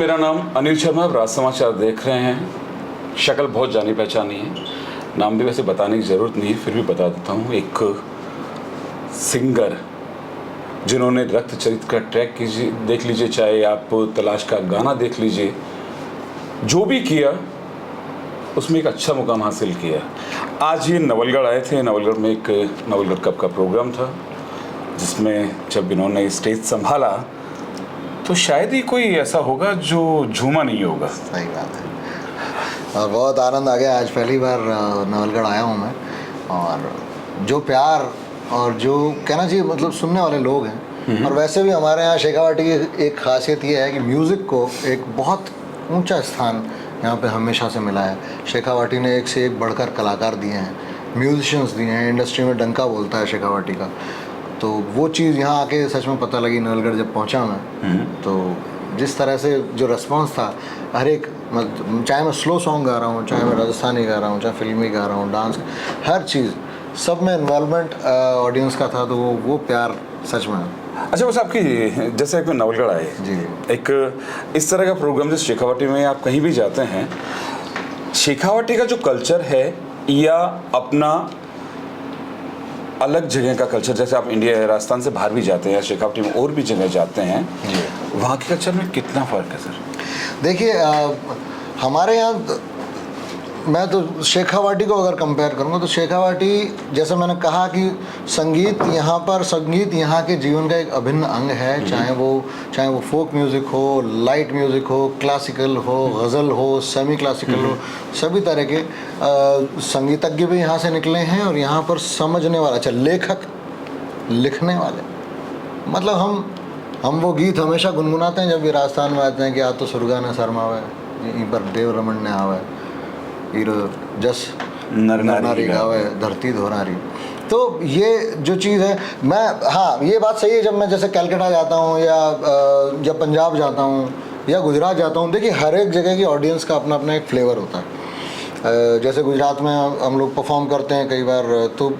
मेरा नाम अनिल शर्मा, राज समाचार देख रहे हैं। शक्ल बहुत जानी पहचानी है, नाम भी वैसे बताने की ज़रूरत नहीं है, फिर भी बता देता हूँ। एक सिंगर जिन्होंने रक्त चरित्र का ट्रैक कीजिए देख लीजिए, चाहे आप तलाश का गाना देख लीजिए, जो भी किया उसमें एक अच्छा मुकाम हासिल किया। आज ये नवलगढ़ आए थे। नवलगढ़ में एक नवलगढ़ कप का प्रोग्राम था, जिसमें जब इन्होंने स्टेज संभाला तो शायद ही कोई ऐसा होगा जो झूमा नहीं होगा। सही बात है, और बहुत आनंद आ गया। आज पहली बार नवलगढ़ आया हूँ मैं, और जो प्यार और जो कहना चाहिए मतलब सुनने वाले लोग हैं। और वैसे भी हमारे यहाँ शेखावाटी की एक खासियत ये है कि म्यूज़िक को एक बहुत ऊंचा स्थान यहाँ पे हमेशा से मिला है। शेखावाटी ने एक से एक बढ़कर कलाकार दिए हैं, म्यूजिशियंस दिए हैं, इंडस्ट्री में डंका बोलता है शेखावाटी का। तो वो चीज़ यहाँ आके सच में पता लगी नवलगढ़ जब पहुँचा मैं। तो जिस तरह से जो रिस्पॉन्स था हर एक, चाहे मैं स्लो सॉन्ग गा रहा हूँ, चाहे मैं राजस्थानी गा रहा हूँ, चाहे फिल्मी गा रहा हूँ, डांस, हर चीज़ सब में इन्वॉल्वमेंट ऑडियंस का था। तो वो प्यार सच में। अच्छा, बस आपकी जैसे एक नवलगढ़ आए जी, एक इस तरह का प्रोग्राम जैसे शेखावाटी में आप कहीं भी जाते हैं, शेखावाटी का जो कल्चर है या अपना अलग जगह का कल्चर, जैसे आप इंडिया राजस्थान से बाहर भी जाते हैं या शेखावाटी में और भी जगह जाते हैं, वहाँ के कल्चर में कितना फ़र्क है सर? देखिए हमारे यहाँ, मैं तो शेखावाटी को अगर कंपेयर करूँगा तो शेखावाटी, जैसे मैंने कहा कि संगीत यहाँ के जीवन का एक अभिन्न अंग है। चाहे वो फोक म्यूज़िक हो, लाइट म्यूज़िक हो, क्लासिकल हो, गज़ल हो, सेमी क्लासिकल हो, सभी तरह के संगीतज्ञ भी यहाँ से निकले हैं। और यहाँ पर समझने वाला, अच्छा लेखक, लिखने वाले, मतलब हम वो गीत हमेशा गुनगुनाते हैं जब भी राजस्थान में आते हैं कि आ तो सुरगा ने शर्मावे, यहीं पर देव रमन ने आवे, जस नर नारी गावे, धरती धोनारी। तो ये जो चीज़ है, मैं, हाँ ये बात सही है, जब मैं जैसे कलकत्ता जाता हूँ या पंजाब जाता हूँ या गुजरात जाता हूँ, देखिए हर एक जगह की ऑडियंस का अपना अपना एक फ्लेवर होता है। जैसे गुजरात में हम लोग परफॉर्म करते हैं कई बार, तो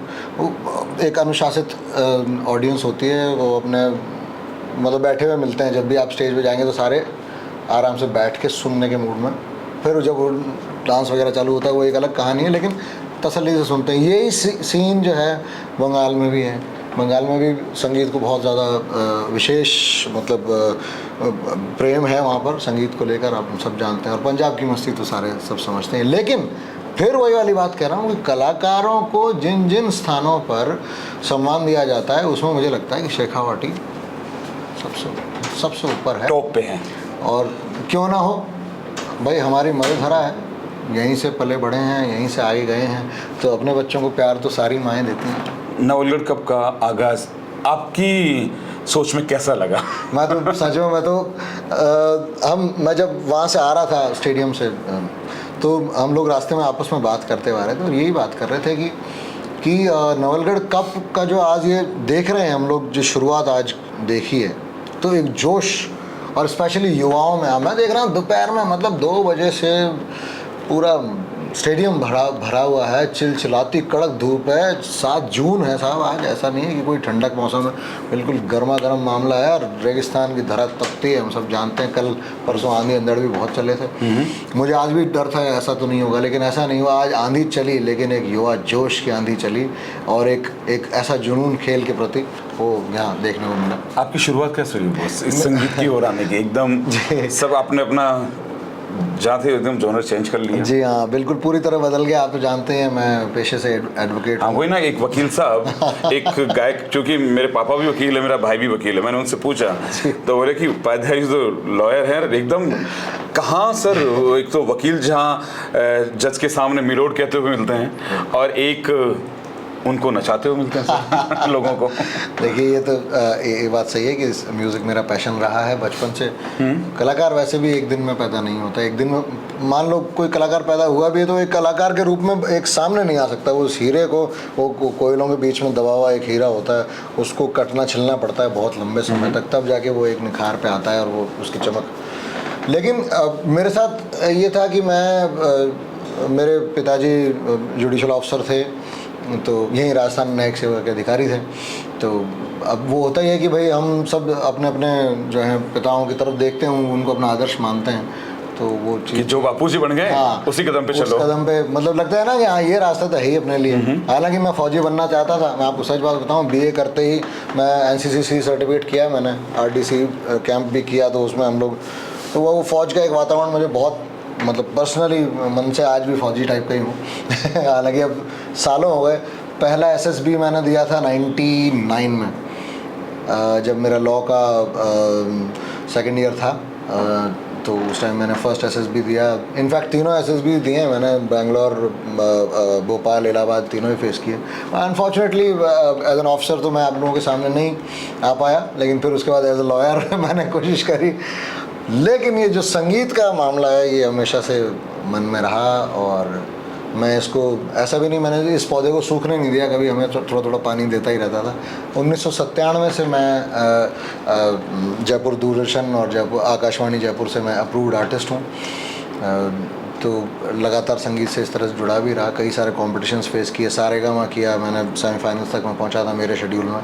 एक अनुशासित ऑडियंस होती है। वो अपने मतलब बैठे हुए मिलते हैं। जब भी आप स्टेज पे जाएंगे तो सारे आराम से बैठ के सुनने के मूड में, फिर जब वो डांस वगैरह चालू होता है वो एक अलग कहानी है, लेकिन तसल्ली से सुनते हैं। यही सीन जो है बंगाल में भी है। बंगाल में भी संगीत को बहुत ज़्यादा विशेष मतलब प्रेम है वहाँ पर संगीत को लेकर, आप सब जानते हैं। और पंजाब की मस्ती तो सारे सब समझते हैं। लेकिन फिर वही वाली बात कह रहा हूँ कि कलाकारों को जिन जिन स्थानों पर सम्मान दिया जाता है, उसमें मुझे लगता है कि शेखावाटी सबसे ऊपर है, टॉप पे है। और क्यों ना हो भाई, हमारी मधुधरा है, यहीं से पले बड़े हैं, यहीं से आगे गए हैं, तो अपने बच्चों को प्यार तो सारी माएँ देती हैं। नवलगढ़ कप का आगाज़ आपकी सोच में कैसा लगा? मैं तो सच में, मैं जब वहाँ से आ रहा था स्टेडियम से, तो हम लोग रास्ते में आपस में बात करते हुए आ रहे थे, और यही बात कर रहे थे कि नवलगढ़ कप का जो आज ये देख रहे हैं हम लोग, जो शुरुआत आज देखी है, तो एक जोश, और स्पेशली युवाओं में मैं देख रहा हूँ दोपहर में, मतलब 2 बजे से पूरा स्टेडियम भरा हुआ है, चिलचिलाती कड़क धूप है। 7 जून है साहब आज, ऐसा नहीं है कि कोई ठंडक मौसम है, बिल्कुल गर्मा गर्म मामला है। और रेगिस्तान की धरा तपती है, हम सब जानते हैं। कल परसों आंधी अंधड़ भी बहुत चले थे। मुझे आज भी डर था ऐसा तो नहीं होगा, लेकिन ऐसा नहीं हुआ। आज आंधी चली, लेकिन एक युवा जोश की आंधी चली, और एक ऐसा जुनून खेल के प्रति वो यहाँ देखने को मिला। आपकी शुरुआत कैसे हुई बॉस इस संगीत की ओर आने की? एकदम सब आपने अपना जहाँ थे एकदम जॉनर चेंज कर लिया? जी हाँ, बिल्कुल पूरी तरह बदल गया। आप तो जानते हैं मैं पेशे से एडवोकेट। हाँ, वही ना, एक वकील साहब, एक गायक, क्योंकि मेरे पापा भी वकील है, मेरा भाई भी वकील है। मैंने उनसे पूछा तो बोले कि उपाध्याय जो लॉयर है एकदम, कहाँ सर? एक तो वकील जहाँ जज के सामने मिलोड कहते हुए मिलते हैं, और एक उनको नचाते हुए मिलते हैं लोगों को। देखिए ये तो ये बात सही है कि म्यूज़िक मेरा पैशन रहा है बचपन से। कलाकार वैसे भी एक दिन में पैदा नहीं होता। एक दिन में मान लो कोई कलाकार पैदा हुआ भी है तो एक कलाकार के रूप में एक सामने नहीं आ सकता। वो उस हीरे को, वो कोयलों के बीच में दबा हुआ एक हीरा होता है, उसको कटना छिलना पड़ता है बहुत लंबे समय तक, तब जाके वो एक निखार पे आता है और वो उसकी चमक। लेकिन मेरे साथ ये था कि मेरे पिताजी जुडिशल ऑफिसर थे, तो यहीं राजस्थान न्यायिक सेवा के अधिकारी थे। तो अब वो होता ही है कि भाई हम सब अपने अपने जो है पिताओं की तरफ देखते हैं, उनको अपना आदर्श मानते हैं, तो वो कि चीज़ जो बापू जी बन गए हाँ, उसी कदम पे उस चलो। कदम पे मतलब लगता है ना कि हाँ ये रास्ता तो है ही अपने लिए। हालांकि मैं फौजी बनना चाहता था, मैं आपको सच बात बताऊं, बीए करते ही मैं एनसीसी सर्टिफिकेट किया, मैंने आरडीसी कैंप भी किया, तो उसमें हम लोग, तो वो फौज का एक वातावरण मुझे बहुत मतलब पर्सनली मन से आज भी फौजी टाइप का ही हूँ। हालांकि अब सालों हो गए। पहला एसएसबी मैंने दिया था 99 में, जब मेरा लॉ का सेकेंड ईयर था, तो उस टाइम मैंने फर्स्ट एसएसबी दिया। इनफैक्ट तीनों एसएसबी दिए हैं मैंने, बेंगलोर, भोपाल, इलाहाबाद, तीनों ही फेस किए। अनफॉर्चुनेटली एज एन ऑफिसर तो मैं आप लोगों के सामने नहीं आ पाया, लेकिन फिर उसके बाद एज ए लॉयर मैंने कोशिश करी। लेकिन ये जो संगीत का मामला है ये हमेशा से मन में रहा, और मैं इसको ऐसा भी नहीं, मैंने इस पौधे को सूखने नहीं दिया कभी, हमें थोड़ा थोड़ा पानी देता ही रहता था। 1997 से मैं जयपुर दूरदर्शन और जयपुर आकाशवाणी जयपुर से मैं अप्रूव्ड आर्टिस्ट हूँ। तो लगातार संगीत से इस तरह से जुड़ा भी रहा, कई सारे कॉम्पिटिशन्स फेस किए, सारेगामा किया मैंने, सेमीफाइनल्स तक मैं पहुँचा था मेरे शेड्यूल में,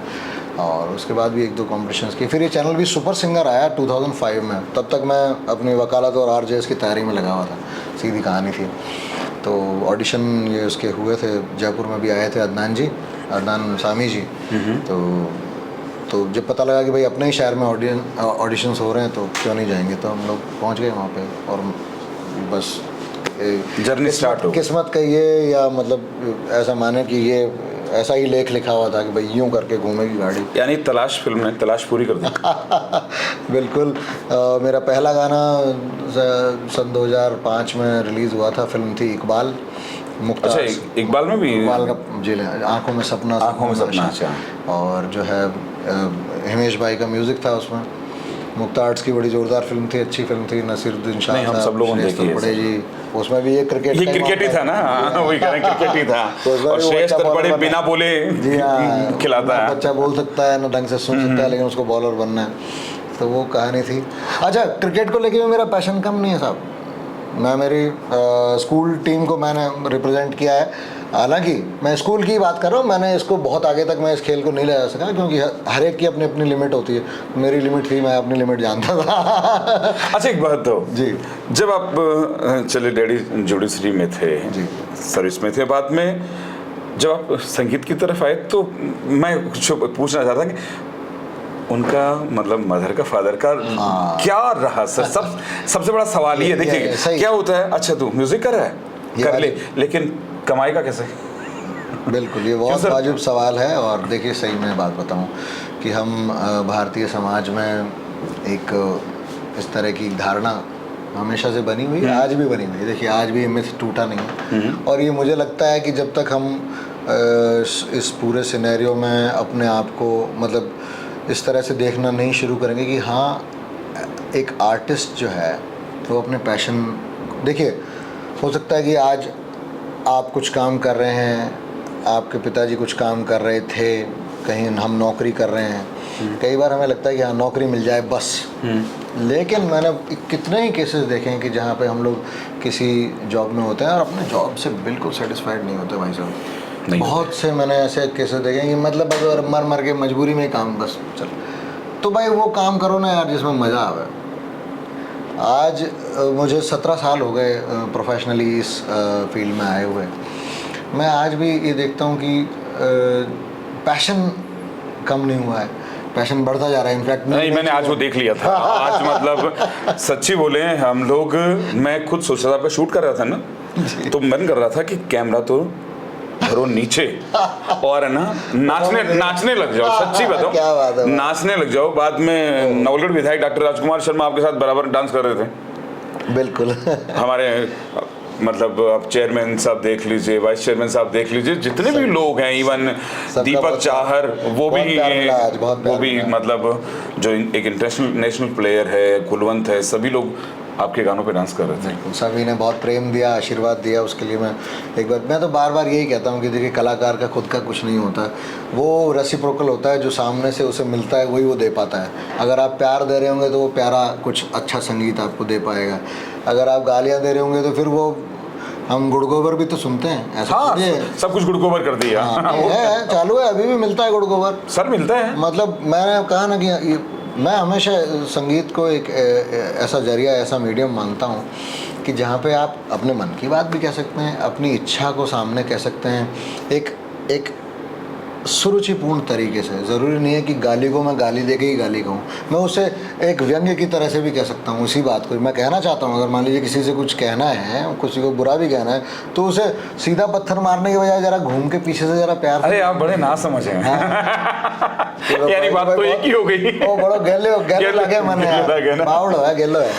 और उसके बाद भी 1-2 कॉम्पिटिशन्स किए। फिर ये चैनल भी सुपर सिंगर आया 2005 में, तब तक मैं अपनी वकालत और आरजेएस की तैयारी में लगा हुआ था, सीधी कहानी थी। तो ऑडिशन ये उसके हुए थे, जयपुर में भी आए थे अदनान सामी जी। तो जब पता लगा कि भाई अपने ही शहर में ऑडिशंस हो रहे हैं तो क्यों नहीं जाएंगे, तो हम लोग पहुंच गए वहाँ पे, और बस जर्नी स्टार्ट हो। किस्मत का ये, या मतलब ऐसा माने कि ये ऐसा ही लेख लिखा हुआ था कि भाई यूं करके घूमेगी गाड़ी। यानी तलाश फिल्म ने तलाश पूरी कर दी। बिल्कुल। मेरा पहला गाना सन 2005 में रिलीज़ हुआ था, फिल्म थी इकबाल। अच्छा, इकबाल में भी? इकबाल का जी, आँखों में सपना, अच्छा। और जो है हिमेश भाई का म्यूज़िक था उसमें। मुक्ता आर्ट्स की बड़ी जोरदार फिल्म थी, अच्छी फिल्म थी, नसीरुद्दीन शाह हम सब लोगों ने देखी है जी। उसमें भी ये क्रिकेट ही था ना, वही कह रहे हैं, क्रिकेट ही था। और श्रेयस तलपड़े बिना बोले जी हाँ, खिलाता है। बच्चा बोल सकता है ना, ढंग से सुन सकता है, लेकिन उसको बॉलर बनना है, तो वो कहानी थी। अच्छा, क्रिकेट को लेके भी मेरा पैशन कम नहीं है साहब। मैं मेरी स्कूल टीम को मैंने रिप्रेजेंट किया है, हालांकि मैं स्कूल की बात कर रहा हूँ, मैंने इसको बहुत आगे तक मैं इस खेल को नहीं ले जा सका, क्योंकि हर एक की अपनी अपनी लिमिट होती है। मेरी लिमिट थी, मैं अपनी लिमिट जानता था। अच्छा, एक बात तो जी, जब आप चले डैडी जुडिशरी में थे जी, सर्विस में थे, बाद में जब आप संगीत की तरफ आए, तो मैं कुछ पूछना चाहता कि उनका मतलब मदर का, फादर का क्या रहा सर? सबसे बड़ा सवाल ये देखिए, क्या होता है, अच्छा तू म्यूजिक कर रहा है, कर ले, लेकिन कमाई का कैसे? बिल्कुल, ये बहुत वाजिब सवाल है। और देखिए, सही मैं बात बताऊं कि हम भारतीय समाज में एक इस तरह की धारणा हमेशा से बनी हुई है, आज भी बनी हुई है। देखिए, आज भी मिथ टूटा नहीं है, और ये मुझे लगता है कि जब तक हम इस पूरे सिनेरियो में अपने आप को मतलब इस तरह से देखना नहीं शुरू करेंगे कि हाँ, एक आर्टिस्ट जो है वो अपने पैशन, देखिए हो सकता है कि आज आप कुछ काम कर रहे हैं, आपके पिताजी कुछ काम कर रहे थे, कहीं हम नौकरी कर रहे हैं, कई बार हमें लगता है कि हाँ नौकरी मिल जाए बस। लेकिन मैंने कितने ही केसेस देखे हैं कि जहाँ पे हम लोग किसी जॉब में होते हैं और अपने जॉब से बिल्कुल सेटिस्फाइड नहीं होते भाई साहब। बहुत से मैंने ऐसे केसेस देखे हैं कि मतलब अगर मर के मजबूरी में काम बस चल, तो भाई वो काम करो ना यार जिसमें मज़ा आवे। आज मुझे 17 साल हो गए प्रोफेशनली इस फील्ड में आए हुए। मैं आज भी ये देखता हूँ कि पैशन कम नहीं हुआ है, पैशन बढ़ता जा रहा है। इनफैक्ट नहीं, मैंने आज वो देख लिया था। आज मतलब सच्ची बोले हम लोग, मैं खुद सोच रहा था, आपका शूट कर रहा था ना, तो मन कर रहा था कि कैमरा तो धरो नीचे और है ना नाचने लग जाओ। सच्ची बताओ, क्या बात है, नाचने लग जाओ। बाद में नवलगढ़ विधायक डॉक्टर राजकुमार शर्मा आपके साथ बराबर डांस कर रहे थे। बिल्कुल। हमारे मतलब आप चेयरमैन साहब देख लीजिए, वाइस चेयरमैन साहब देख लीजिए, जितने भी लोग हैं, इवन दीपक चाहर, वो भी मतलब जो एक इंटरनेशनल नेशनल प्लेयर है, कुलवंत है, सभी लोग आपके गानों पे डांस कर रहे थे। बिल्कुल, सभी ने बहुत प्रेम दिया, आशीर्वाद दिया, उसके लिए मैं तो बार बार यही कहता हूँ कि देखिए, कलाकार का खुद का कुछ नहीं होता, वो रेसिप्रोकल होता है। जो सामने से उसे मिलता है वही वो दे पाता है। अगर आप प्यार दे रहे होंगे तो वो प्यारा कुछ अच्छा संगीत आपको दे पाएगा, अगर आप गालियाँ दे रहे होंगे तो फिर वो हम गुड़ गोबर भी तो सुनते हैं, ऐसा हाँ थोड़ी है। सब कुछ गुड़ गोबर कर दिया। हाँ, है चालू है, अभी भी मिलता है गुड़ गोबर। सर मिलता है। मतलब मैंने कहा ना कि मैं हमेशा संगीत को एक ऐसा जरिया, ऐसा मीडियम मानता हूँ कि जहाँ पे आप अपने मन की बात भी कह सकते हैं, अपनी इच्छा को सामने कह सकते हैं, एक सुरुचिपूर्ण तरीके से। ज़रूरी नहीं है कि गाली को मैं गाली दे के ही गाली कहूँ, मैं उसे एक व्यंग्य की तरह से भी कह सकता हूँ। उसी बात को मैं कहना चाहता हूँ, अगर मान लीजिए किसी से कुछ कहना है, किसी को बुरा भी कहना है, तो उसे सीधा पत्थर मारने के बजाय जरा घूम के पीछे से जरा प्यार से। अरे आप बड़े ना समझे हैं। यानी बात तो एक ही हो गई। वो बड़ो गेले लगे मने बावड़ो है, गेलो है।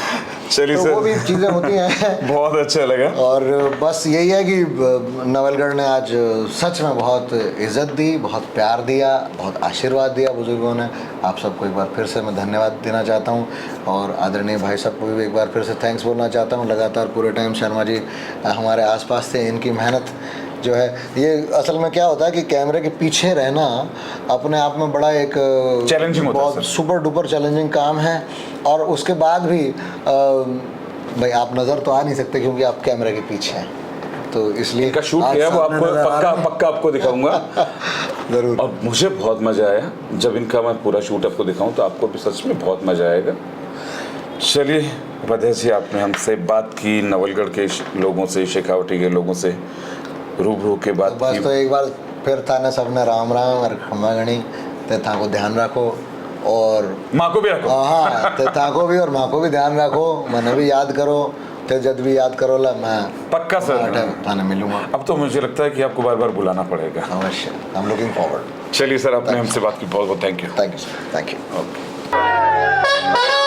चलिए तो सर, वो भी चीज़ें होती हैं। बहुत अच्छा लगा। और बस यही है कि नवलगढ़ ने आज सच में बहुत इज्जत दी, बहुत प्यार दिया, बहुत आशीर्वाद दिया बुजुर्गों ने। आप सबको एक बार फिर से मैं धन्यवाद देना चाहता हूँ, और आदरणीय भाई साहब को भी एक बार फिर से थैंक्स बोलना चाहता हूँ। लगातार पूरे टाइम शर्मा जी हमारे आसपास थे। इनकी मेहनत जो है, ये असल में क्या होता है कि कैमरे के पीछे रहना अपने आप में बड़ा एक चैलेंजिंग होता है, बहुत सुपर डुपर चैलेंजिंग काम है। और उसके बाद भी भाई आप नज़र तो आ नहीं सकते क्योंकि आप कैमरे के पीछे हैं, तो इसलिए इनका शूट आज किया वो सामने आपको नज़र आ रहा है। पक्का आपको दिखाऊंगा ज़रूर। और मुझे बहुत मजा आया जब इनका मैं पूरा शूट आपको दिखाऊं, तो आपको भी सच में बहुत मजा आएगा। चलिए वजह से आपने हमसे बात की, नवलगढ़ के लोगों से, शेखावटी के लोगों से रूबरू के बात बस की। तो एक बार फिर थाने सबने राम राम और खम्मा गणी, ते था को ध्यान रखो और माँ को भी रखो। हाँ, ते था को भी और माँ को भी ध्यान रखो, मैंने भी याद करो, ते जब भी याद करो ला मैं पक्का सर, थाने मिलूंगा। अब तो मुझे लगता है कि आपको बार बार बुलाना पड़ेगा। अवश्य, आई एम लुकिंग फॉरवर्ड। चलिए सर, आपने हमसे बात की, बहुत बहुत thank you. Thank you sir, thank you. Okay.